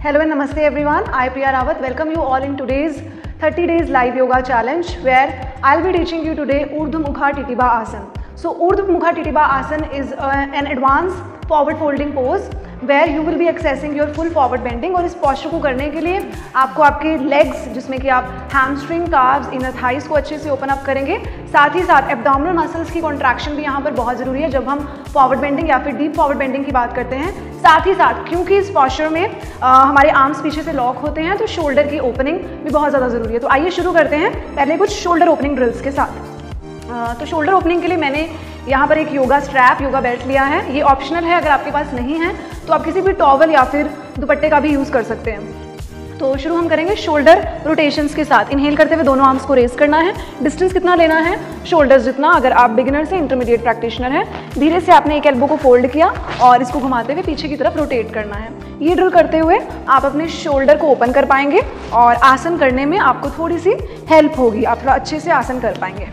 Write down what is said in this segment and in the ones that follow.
Hello and namaste everyone. I Priya Rawat welcome you all in today's 30 days live yoga challenge where I'll be teaching you today Urdhva Mukha Titiba Asan. So Urdhva Mukha Titiba Asan is an advanced forward folding pose where you will be accessing your full forward bending और इस posture को करने के लिए आपको आपके legs जिसमें कि आप hamstring, calves, inner thighs को अच्छे से open up करेंगे, साथ ही साथ abdominal muscles की contraction भी यहाँ पर बहुत ज़रूरी है जब हम forward bending या फिर deep forward bending की बात करते हैं। साथ ही साथ क्योंकि इस posture में हमारे आर्म्स पीछे से लॉक होते हैं तो शोल्डर की ओपनिंग भी बहुत ज़्यादा ज़रूरी है। तो आइए शुरू करते हैं पहले कुछ शोल्डर ओपनिंग ड्रिल्स के साथ। तो शोल्डर ओपनिंग के लिए मैंने यहाँ पर एक योगा स्ट्रैप, योगा बेल्ट लिया है। ये ऑप्शनल है, अगर आपके पास नहीं है तो आप किसी भी टॉवल या फिर दुपट्टे का भी यूज़ कर सकते हैं। तो शुरू हम करेंगे शोल्डर रोटेशंस के साथ। इनहेल करते हुए दोनों आर्म्स को रेस करना है। डिस्टेंस कितना लेना है? शोल्डर्स जितना, अगर आप बिगिनर से इंटरमीडिएट प्रैक्टिशनर हैं। धीरे से आपने एक एल्बो को फोल्ड किया और इसको घुमाते हुए पीछे की तरफ रोटेट करना है। ये ड्रिल करते हुए आप अपने शोल्डर को ओपन कर पाएंगे और आसन करने में आपको थोड़ी सी हेल्प होगी, आप थोड़ा अच्छे से आसन कर पाएंगे।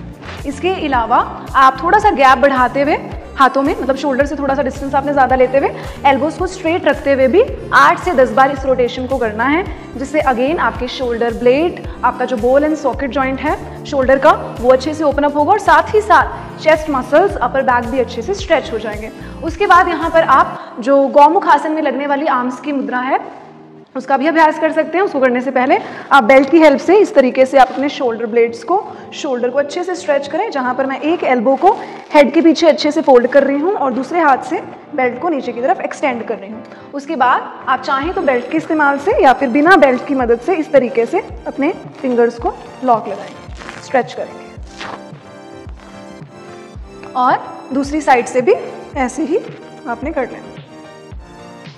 इसके अलावा आप थोड़ा सा गैप बढ़ाते हुए हाथों में, मतलब शोल्डर से थोड़ा सा डिस्टेंस आपने ज़्यादा लेते हुए एल्बोज को स्ट्रेट रखते हुए भी 8 से 10 बार इस रोटेशन को करना है, जिससे अगेन आपके शोल्डर ब्लेड, आपका जो बॉल एंड सॉकेट जॉइंट है शोल्डर का, वो अच्छे से ओपन अप होगा और साथ ही साथ चेस्ट मसल्स, अपर बैक भी अच्छे से स्ट्रेच हो जाएंगे। उसके बाद यहाँ पर आप जो गौमुख आसन में लगने वाली आर्म्स की मुद्रा है उसका भी अभ्यास कर सकते हैं। उसको करने से पहले आप बेल्ट की हेल्प से इस तरीके से आप अपने शोल्डर ब्लेड्स को, शोल्डर को अच्छे से स्ट्रेच करें। जहाँ पर मैं एक एल्बो को हेड के पीछे अच्छे से फोल्ड कर रही हूँ और दूसरे हाथ से बेल्ट को नीचे की तरफ एक्सटेंड कर रही हूँ। उसके बाद आप चाहें तो बेल्ट के इस्तेमाल से या फिर बिना बेल्ट की मदद से इस तरीके से अपने फिंगर्स को लॉक लगाएंगे, स्ट्रेच करेंगे और दूसरी साइड से भी ऐसे ही आपने कर लेना।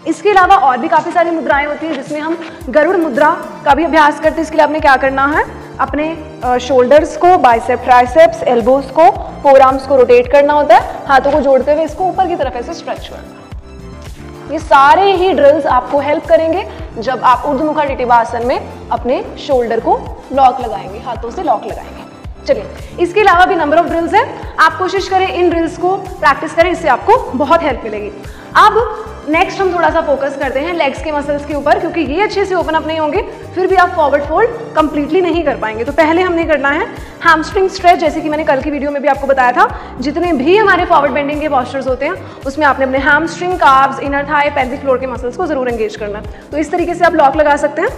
इसके अलावा और भी काफ़ी सारी मुद्राएं होती हैं जिसमें हम गरुड़ मुद्रा का भी अभ्यास करते हैं। इसके लिए आपने क्या करना है, अपने शोल्डर्स को, बाइसेप, ट्राइसेप्स, एल्बोज को, फोर आर्म्स को रोटेट करना होता है, हाथों को जोड़ते हुए इसको ऊपर की तरफ ऐसे स्ट्रेच करना। ये सारे ही ड्रिल्स आपको हेल्प करेंगे जब आप ऊर्ध्व मुखा टिटिबा आसन में अपने शोल्डर को लॉक लगाएंगे, हाथों से लॉक लगाएंगे। चलिए, इसके अलावा भी नंबर ऑफ ड्रिल्स हैं, आप कोशिश करें इन ड्रिल्स को प्रैक्टिस करें, इससे आपको बहुत हेल्प मिलेगी। अब नेक्स्ट हम थोड़ा सा फोकस करते हैं लेग्स के मसल्स के ऊपर, क्योंकि ये अच्छे से ओपन अप नहीं होंगे फिर भी आप फॉरवर्ड फोल्ड कंप्लीटली नहीं कर पाएंगे। तो पहले हमने करना है हैमस्ट्रिंग स्ट्रेच, जैसे कि मैंने कल की वीडियो में भी आपको बताया था। जितने भी हमारे फॉरवर्ड बेंडिंग के पोस्चर्स होते हैं उसमें आपने अपने hamstring, calves, inner thigh, pelvic floor के मसल्स को जरूर एंगेज करना है। तो इस तरीके से आप लॉक लगा सकते हैं।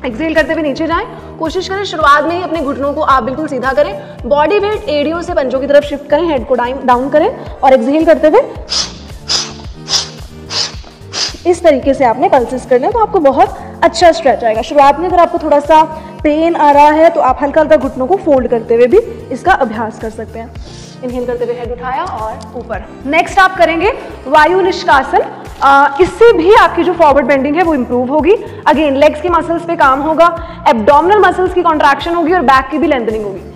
एक्सहेल करते हुए नीचे जाएं, कोशिश करें शुरुआत में ही अपने घुटनों को आप बिल्कुल सीधा करें, बॉडी वेट एड़ियों से पंजों की तरफ शिफ्ट करें, हेड को डाउन करें और एक्सहेल करते हुए इस तरीके से आपने पल्सेस करने हैं तो आपको बहुत अच्छा स्ट्रेच आएगा। शुरुआत में अगर आपको थोड़ा सा पेन आ रहा है तो आप हल्का हल्का घुटनों को फोल्ड करते हुए भी इसका अभ्यास कर सकते हैं। इनहेल करते हुए हेड उठाया और ऊपर। नेक्स्ट आप करेंगे वायु निष्कासन। इससे भी आपकी जो फॉरवर्ड बेंडिंग है वो इंप्रूव होगी। अगेन लेग्स की मसल्स पे काम होगा, एब्डोमिनल मसल्स की कॉन्ट्रैक्शन होगी और बैक की भी लेंथनिंग होगी।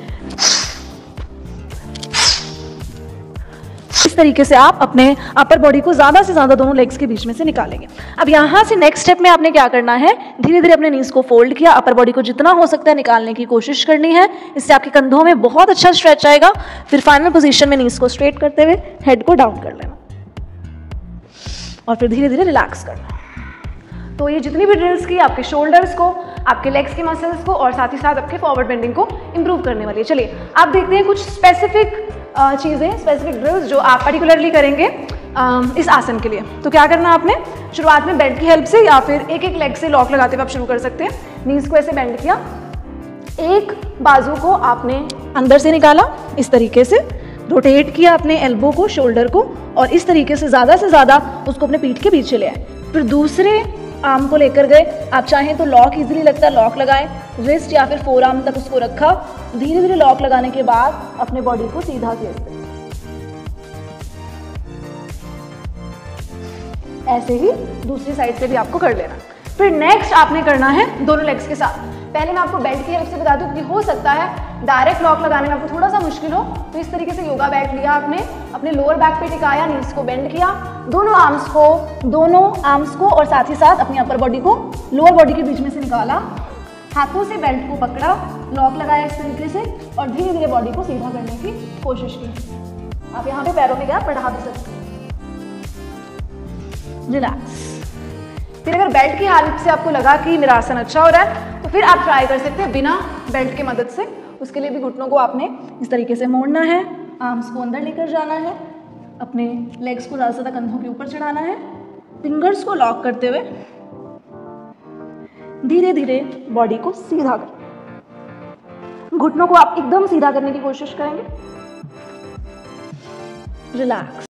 इस तरीके से आप अपने अपर बॉडी को ज्यादा से ज्यादा दोनों लेग्स के बीच में से निकालेंगे। अब यहाँ से नेक्स्ट स्टेप में आपने क्या करना है, धीरे धीरे अपने नीज को फोल्ड किया, अपर बॉडी को जितना हो सकता है निकालने की कोशिश करनी है। इससे आपके कंधों में बहुत अच्छा स्ट्रेच आएगा। फिर फाइनल पोजीशन में नीज को स्ट्रेट करते हुए हेड को डाउन कर लेना और फिर धीरे धीरे रिलैक्स करना। तो ये जितनी भी ड्रिल्स की आपके शोल्डर्स को, आपके लेग्स के मसल्स को और साथ ही साथ आपके फॉरवर्ड बेंडिंग को इंप्रूव करने वाली है। चलिए आप देखते हैं कुछ स्पेसिफिक चीज़ें, स्पेसिफिक ड्रिल्स जो आप पर्टिकुलरली करेंगे इस आसन के लिए। तो क्या करना है आपने, शुरुआत में बेल्ट की हेल्प से या फिर एक एक लेग से लॉक लगाते हुए आप शुरू कर सकते हैं। नीज को ऐसे बेंड किया, एक बाजू को आपने अंदर से निकाला, इस तरीके से रोटेट किया अपने एल्बो को, शोल्डर को, और इस तरीके से ज़्यादा उसको अपने पीठ के पीछे ले आए। फिर दूसरे आर्म को लेकर गए, आप चाहें तो लॉक इजीली लगता है लॉक लगाएं, रिस्ट या फिर फोर आर्म तक उसको रखा। धीरे धीरे लॉक लगाने के बाद अपने बॉडी को सीधा किया, ऐसे ही दूसरी साइड से भी आपको कर लेना। फिर नेक्स्ट आपने करना है दोनों लेग्स के साथ। पहले मैं आपको बेल्ट की हेल्प से बता दूं क्योंकि हो सकता है डायरेक्ट लॉक लगाने में आपको थोड़ा सा मुश्किल हो, तो इस तरीके से योगा बैट लिया आपने, अपने लोअर बैक पे टिकाया, नीज को बेंड किया, दोनों आर्म्स को और साथ ही साथ अपनी अपर बॉडी को लोअर बॉडी के बीच में से निकाला, हाथों से बेल्ट को पकड़ा, लॉक लगाया इस तरीके से और धीरे धीरे बॉडी को सीधा करने की कोशिश की। आप यहाँ पे पैरों पे गैप बढ़ा भी सकते हैं। रिलैक्स। फिर अगर बेल्ट की हेल्प से आपको लगा कि मेरा आसन अच्छा हो रहा है तो फिर आप ट्राई कर सकते हैं बिना बेल्ट की मदद से। उसके लिए भी घुटनों को आपने इस तरीके से मोड़ना है, आर्म्स को अंदर लेकर जाना है, अपने लेग्स को ज़्यादा से ज़्यादा कंधों के ऊपर चढ़ाना है, फिंगर्स को लॉक करते हुए धीरे धीरे बॉडी को सीधा कर, घुटनों को आप एकदम सीधा करने की कोशिश करेंगे। रिलैक्स।